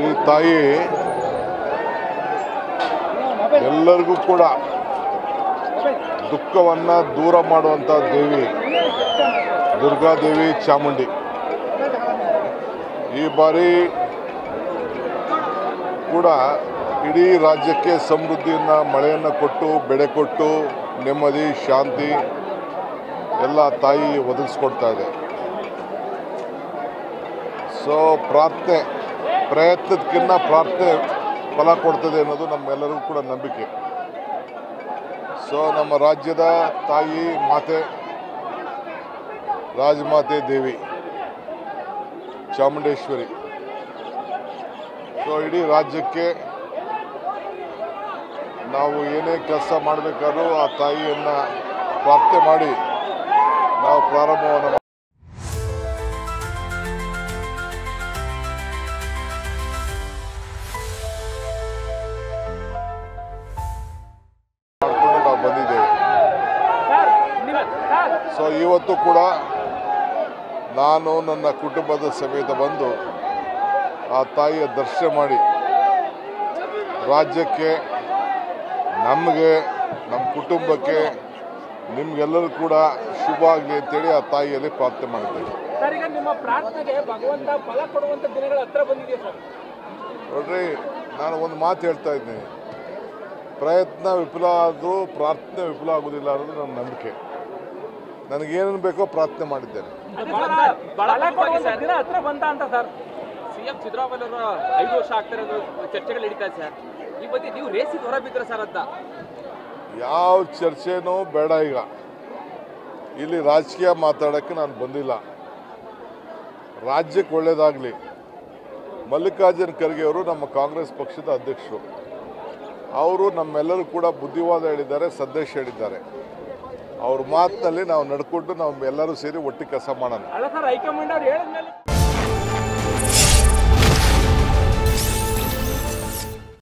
ಈ ತಾಯಿ ಎಲ್ಲರಿಗೂ ಕೂಡ ದುಃಖವನ್ನು ದೂರ ಮಾಡುವಂಥ ದೇವಿ ದುರ್ಗಾದೇವಿ ಚಾಮುಂಡಿ. ಈ ಬಾರಿ ಕೂಡ ಇಡೀ ರಾಜ್ಯಕ್ಕೆ ಸಮೃದ್ಧಿಯನ್ನು, ಮಳೆಯನ್ನು ಕೊಟ್ಟು, ಬೆಳೆ ಕೊಟ್ಟು, ನೆಮ್ಮದಿ, ಶಾಂತಿ ಎಲ್ಲ ತಾಯಿ ಒದಗಿಸ್ಕೊಡ್ತಾ ಇದೆ. ಸೊ ಪ್ರಾರ್ಥನೆ, ಪ್ರಯತ್ನಕ್ಕಿಂತ ಪ್ರಾರ್ಥನೆ ಫಲ ಕೊಡ್ತದೆ ಅನ್ನೋದು ನಮ್ಮೆಲ್ಲರಿಗೂ ಕೂಡ ನಂಬಿಕೆ. ಸೊ ನಮ್ಮ ರಾಜ್ಯದ ತಾಯಿ ಮಾತೆ, ರಾಜಮಾತೆ ದೇವಿ ಚಾಮುಂಡೇಶ್ವರಿ, ಸೊ ಇಡೀ ರಾಜ್ಯಕ್ಕೆ ನಾವು ಏನೇ ಕೆಲಸ ಮಾಡಬೇಕಾದ್ರೂ ಆ ತಾಯಿಯನ್ನು ಪ್ರಾರ್ಥನೆ ಮಾಡಿ ನಾವು ಪ್ರಾರಂಭವನ್ನು ಮಾಡಿಕೊಂಡು ನಾವು ಬಂದಿದ್ದೇವೆ. ಸೊ ಇವತ್ತು ಕೂಡ ನಾನು ನನ್ನ ಕುಟುಂಬದ ಸಮೇತ ಬಂದು ಆ ತಾಯಿಯ ದರ್ಶನ ಮಾಡಿ ರಾಜ್ಯಕ್ಕೆ, ನಮಗೆ, ನಮ್ಮ ಕುಟುಂಬಕ್ಕೆ, ನಿಮ್ಗೆಲ್ಲರೂ ಕೂಡ ಶುಭ ಆಗಲಿ ಅಂತೇಳಿ ಆ ತಾಯಿಯಲ್ಲಿ ಪ್ರಾರ್ಥನೆ ಮಾಡಿದ್ದೇವೆ. ಸರ್, ಈಗ ನಿಮ್ಮ ಪ್ರಾರ್ಥನೆಗೆ ಭಗವಂತ ಫಲ ಕೊಡುವಂಥ ದಿನಗಳ ಹತ್ರ ಬಂದಿದೆ ಸರ್. ನೋಡ್ರಿ, ನಾನು ಒಂದು ಮಾತು ಹೇಳ್ತಾ ಇದ್ದೀನಿ, ಪ್ರಯತ್ನ ವಿಫಲ ಆದರೂ ಪ್ರಾರ್ಥನೆ ವಿಫಲ ಆಗೋದಿಲ್ಲ ಅನ್ನೋದು ನನ್ನ ನಂಬಿಕೆ. ನನಗೇನೇನು ಬೇಕೋ ಪ್ರಾರ್ಥನೆ ಮಾಡಿದ್ದೇನೆ. ದಿನ ಹತ್ರ ಬಂತ ಅಂತ ಸರ್. ಸಿಎಂ ಸಿದ್ದರಾಮಯ್ಯ ಅವರು 5 ವರ್ಷ ಆಗ್ತಾರೆ ಚರ್ಚೆಗಳು ನಡೀತಾ ಇದೆ ಸರ್. ಈ ಬಗ್ಗೆ ನೀವು ರೇಸಿಗೆ ಹೊರ ಬಿದ್ದರೆ ಸರ್ ಅಂತ? ಯಾವ ಚರ್ಚೆನೂ ಬೇಡ. ಈಗ ಇಲ್ಲಿ ರಾಜಕೀಯ ಮಾತಾಡೋಕ್ಕೆ ನಾನು ಬಂದಿಲ್ಲ. ರಾಜ್ಯಕ್ಕೆ ಒಳ್ಳೆಯದಾಗಲಿ. ಮಲ್ಲಿಕಾರ್ಜುನ ಖರ್ಗೆ ಅವರು ನಮ್ಮ ಕಾಂಗ್ರೆಸ್ ಪಕ್ಷದ ಅಧ್ಯಕ್ಷರು. ಅವರು ನಮ್ಮೆಲ್ಲರೂ ಕೂಡ ಬುದ್ಧಿವಾದ ಹೇಳಿದ್ದಾರೆ, ಸಂದೇಶ ಹೇಳಿದ್ದಾರೆ. ಅವ್ರ ಮಾತಿನಲ್ಲಿ ನಾವು ನಡ್ಕೊಂಡು ನಾವು ಎಲ್ಲರೂ ಸೇರಿ ಒಟ್ಟಿಗೆ ಕೆಲಸ ಮಾಡೋಣ. ಅಲ್ಲ ಸರ್, ಹೈಕಮಾಂಡ್ ಅವ್ರು ಹೇಳಿದ್ಮೇಲೆ